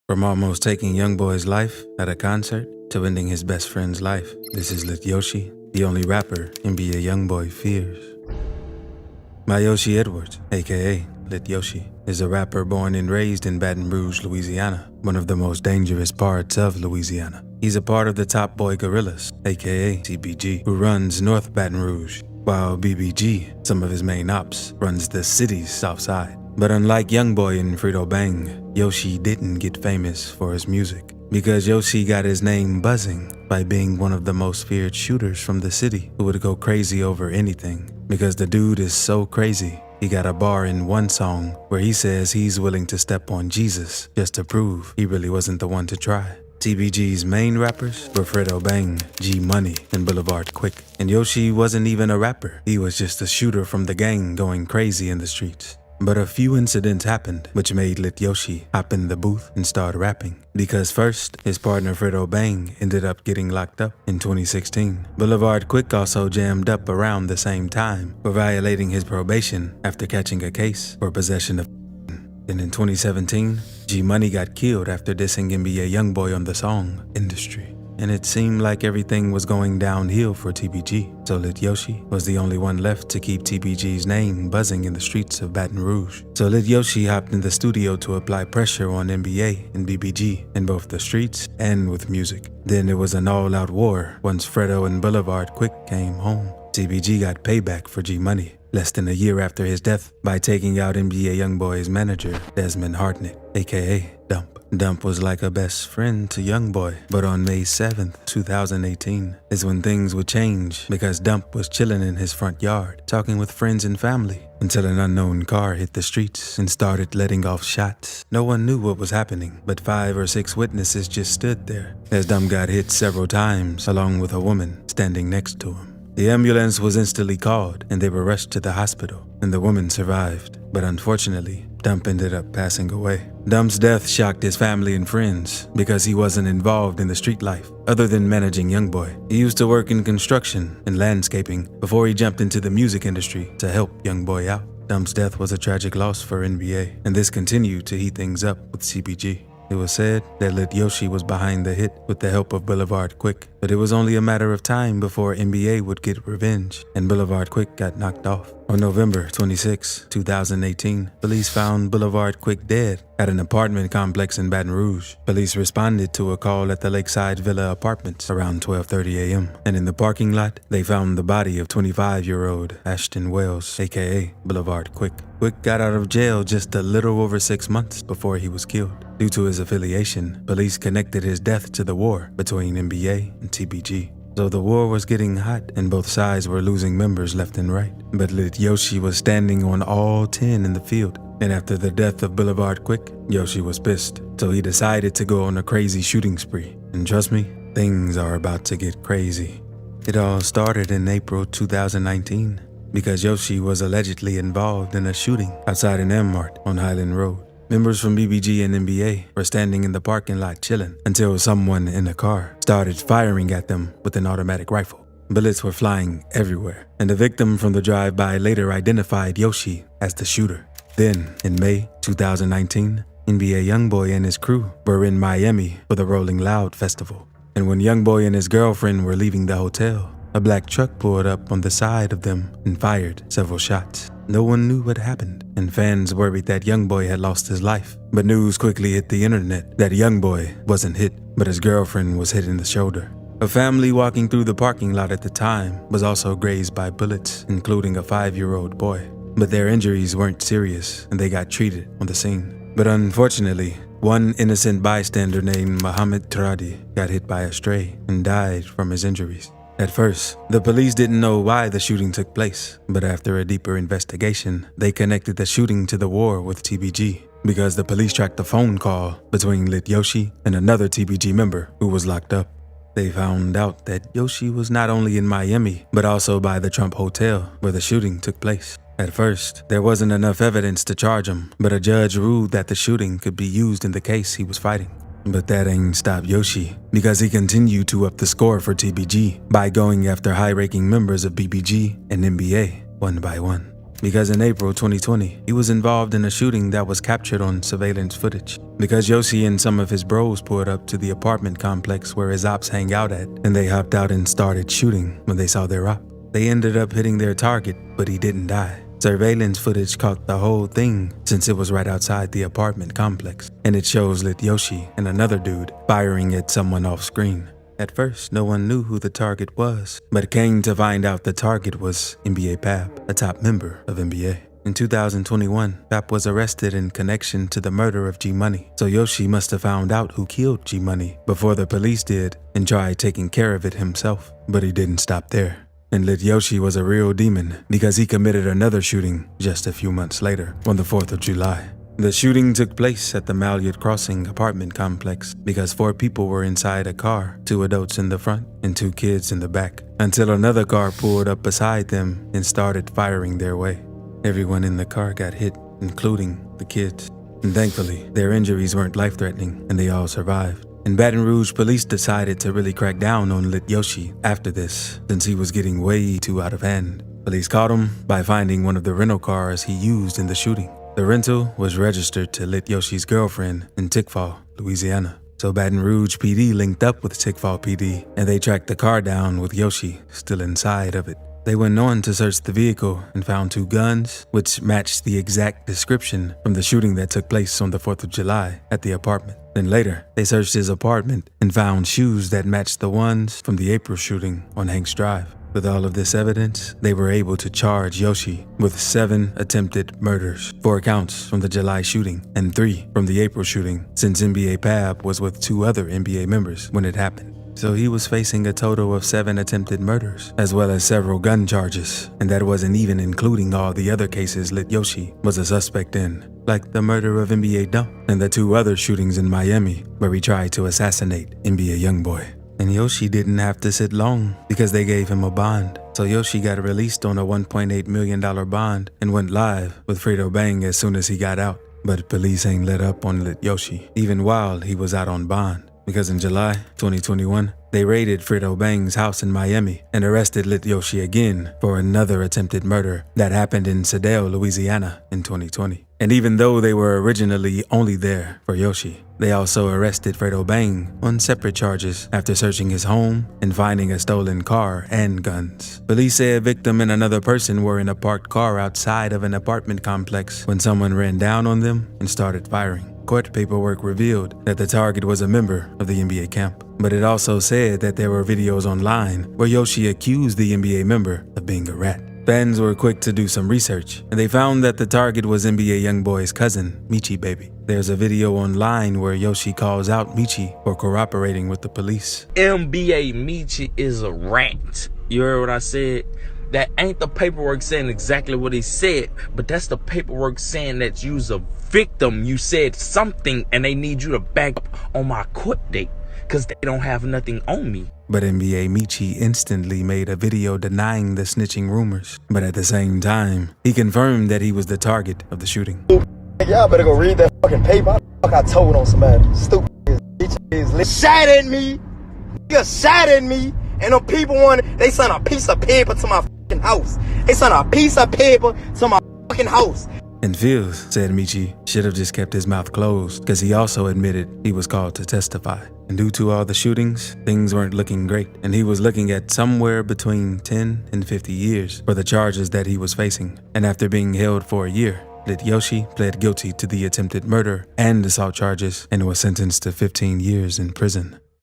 From almost taking Youngboy's life at a concert to ending his best friend's life, this is Lit Yoshi, the only rapper NBA Youngboy fears. Yoshi Edwards, aka Lit Yoshi, is a rapper born and raised in Baton Rouge, Louisiana, one of the most dangerous parts of Louisiana. He's a part of the Top Boy Gorillas, aka TBG, who runs North Baton Rouge, while BBG, some of his main ops, runs the city's south side. But unlike Youngboy and Frito Bang, Yoshi didn't get famous for his music, because Yoshi got his name buzzing by being one of the most feared shooters from the city who would go crazy over anything. Because the dude is so crazy, he got a bar in one song where he says he's willing to step on Jesus just to prove he really wasn't the one to try. TBG's main rappers were Frito Bang, G Money, and Boulevard Quick. And Yoshi wasn't even a rapper, he was just a shooter from the gang going crazy in the streets. But a few incidents happened which made Lit Yoshi hop in the booth and start rapping. Because first, his partner Frito Bang ended up getting locked up in 2016. Boulevard Quick also jammed up around the same time for violating his probation after catching a case for possession of. Then in 2017, G Money got killed after dissing NBA Youngboy on the song Industry. And it seemed like everything was going downhill for TBG, so Lit Yoshi was the only one left to keep TBG's name buzzing in the streets of Baton Rouge. So Lit Yoshi hopped in the studio to apply pressure on NBA and BBG in both the streets and with music. Then it was an all-out war once Fredo and Boulevard Quick came home. TBG got payback for G Money less than a year after his death by taking out NBA Youngboy's manager, Desmond Hartnett, aka Dump. Dump was like a best friend to Youngboy, but on May 7th, 2018 is when things would change because Dump was chilling in his front yard, talking with friends and family, until an unknown car hit the streets and started letting off shots. No one knew what was happening, but 5 or 6 witnesses just stood there as Dump got hit several times along with a woman standing next to him. The ambulance was instantly called and they were rushed to the hospital, and the woman survived, but unfortunately, Dump ended up passing away. Dump's death shocked his family and friends because he wasn't involved in the street life other than managing Youngboy. He used to work in construction and landscaping before he jumped into the music industry to help Youngboy out. Dump's death was a tragic loss for NBA, and this continued to heat things up with CBG. It was said that Lit Yoshi was behind the hit with the help of Boulevard Quick, but it was only a matter of time before NBA would get revenge, and Boulevard Quick got knocked off. On November 26, 2018, police found Boulevard Quick dead at an apartment complex in Baton Rouge. Police responded to a call at the Lakeside Villa Apartments around 12:30 a.m., and in the parking lot, they found the body of 25-year-old Ashton Wells, aka Boulevard Quick. Quick got out of jail just a little over 6 months before he was killed. Due to his affiliation, police connected his death to the war between NBA and TBG. So the war was getting hot and both sides were losing members left and right. But Lit Yoshi was standing on all 10 in the field. And after the death of Boulevard Quick, Yoshi was pissed. So he decided to go on a crazy shooting spree. And trust me, things are about to get crazy. It all started in April 2019 because Yoshi was allegedly involved in a shooting outside an M-Mart on Highland Road. Members from BBG and NBA were standing in the parking lot chilling until someone in a car started firing at them with an automatic rifle. Bullets were flying everywhere, and the victim from the drive-by later identified Yoshi as the shooter. Then, in May 2019, NBA Youngboy and his crew were in Miami for the Rolling Loud Festival. And when Youngboy and his girlfriend were leaving the hotel, a black truck pulled up on the side of them and fired several shots. No one knew what happened, and fans worried that Youngboy had lost his life. But news quickly hit the internet that Youngboy wasn't hit, but his girlfriend was hit in the shoulder. A family walking through the parking lot at the time was also grazed by bullets, including a 5-year-old boy. But their injuries weren't serious, and they got treated on the scene. But unfortunately, one innocent bystander named Mohammed Tradi got hit by a stray and died from his injuries. At first, the police didn't know why the shooting took place, but after a deeper investigation, they connected the shooting to the war with TBG because the police tracked a phone call between Lit Yoshi and another TBG member who was locked up. They found out that Yoshi was not only in Miami, but also by the Trump Hotel where the shooting took place. At first, there wasn't enough evidence to charge him, but a judge ruled that the shooting could be used in the case he was fighting. But that ain't stopped Yoshi, because he continued to up the score for TBG by going after high-ranking members of BBG and NBA one by one. because in April 2020, he was involved in a shooting that was captured on surveillance footage. Because Yoshi and some of his bros pulled up to the apartment complex where his ops hang out at, and they hopped out and started shooting when they saw their op. They ended up hitting their target, but he didn't die. Surveillance footage caught the whole thing since it was right outside the apartment complex, and it shows Lit Yoshi and another dude firing at someone off screen. At first, no one knew who the target was, but came to find out the target was NBA Pap, a top member of NBA. In 2021, Pap was arrested in connection to the murder of G Money, so Yoshi must have found out who killed G Money before the police did and tried taking care of it himself. But he didn't stop there. And Lit Yoshi was a real demon because he committed another shooting just a few months later, on the 4th of July. The shooting took place at the Malyard Crossing apartment complex because 4 people were inside a car, 2 adults in the front and 2 kids in the back, until another car pulled up beside them and started firing their way. Everyone in the car got hit, including the kids. And thankfully, their injuries weren't life-threatening and they all survived. And Baton Rouge police decided to really crack down on Lit Yoshi after this, since he was getting way too out of hand. Police caught him by finding one of the rental cars he used in the shooting. The rental was registered to Lit Yoshi's girlfriend in Tickfall, Louisiana. So Baton Rouge PD linked up with Tickfall PD, and they tracked the car down with Yoshi still inside of it. They went on to search the vehicle and found 2 guns, which matched the exact description from the shooting that took place on the 4th of July at the apartment. Then later, they searched his apartment and found shoes that matched the ones from the April shooting on Hanks Drive. With all of this evidence, they were able to charge Yoshi with 7 attempted murders, 4 counts from the July shooting and 3 from the April shooting, since NBA Pab was with 2 other NBA members when it happened. So he was facing a total of 7 attempted murders, as well as several gun charges, and that wasn't even including all the other cases Lit Yoshi was a suspect in, like the murder of NBA Dump and the 2 other shootings in Miami where he tried to assassinate NBA Youngboy. And Yoshi didn't have to sit long because they gave him a bond. So Yoshi got released on a $1.8 million bond and went live with Fredo Bang as soon as he got out. But police ain't let up on Lit Yoshi, even while he was out on bond. Because in July 2021, they raided Fredo Bang's house in Miami and arrested Lit Yoshi again for another attempted murder that happened in Sedale, Louisiana in 2020. And even though they were originally only there for Yoshi, they also arrested Fredo Bang on separate charges after searching his home and finding a stolen car and guns. Police say a victim and another person were in a parked car outside of an apartment complex when someone ran down on them and started firing. Court paperwork revealed that the target was a member of the NBA camp, but it also said that there were videos online where Yoshi accused the NBA member of being a rat. Fans were quick to do some research, and they found that the target was NBA Youngboy's cousin, Michi Baby. There's a video online where Yoshi calls out Michi for cooperating with the police. NBA Michi is a rat. You heard what I said? That ain't the paperwork saying exactly what he said, but that's the paperwork saying that you's a victim. You said something and they need you to back up on my court date because they don't have nothing on me. But NBA Michi instantly made a video denying the snitching rumors. But at the same time, he confirmed that he was the target of the shooting. Y'all better go read that fucking paper. I told on somebody. Stupid bitch shot at me. Nigga shot at me. And them people they sent a piece of paper to my fucking house. They sent a piece of paper to my fucking house. And Fields said Michi should have just kept his mouth closed because he also admitted he was called to testify. And due to all the shootings, things weren't looking great, and he was looking at somewhere between 10 and 50 years for the charges that he was facing. And after being held for a year, Lit Yoshi pled guilty to the attempted murder and assault charges and was sentenced to 15 years in prison.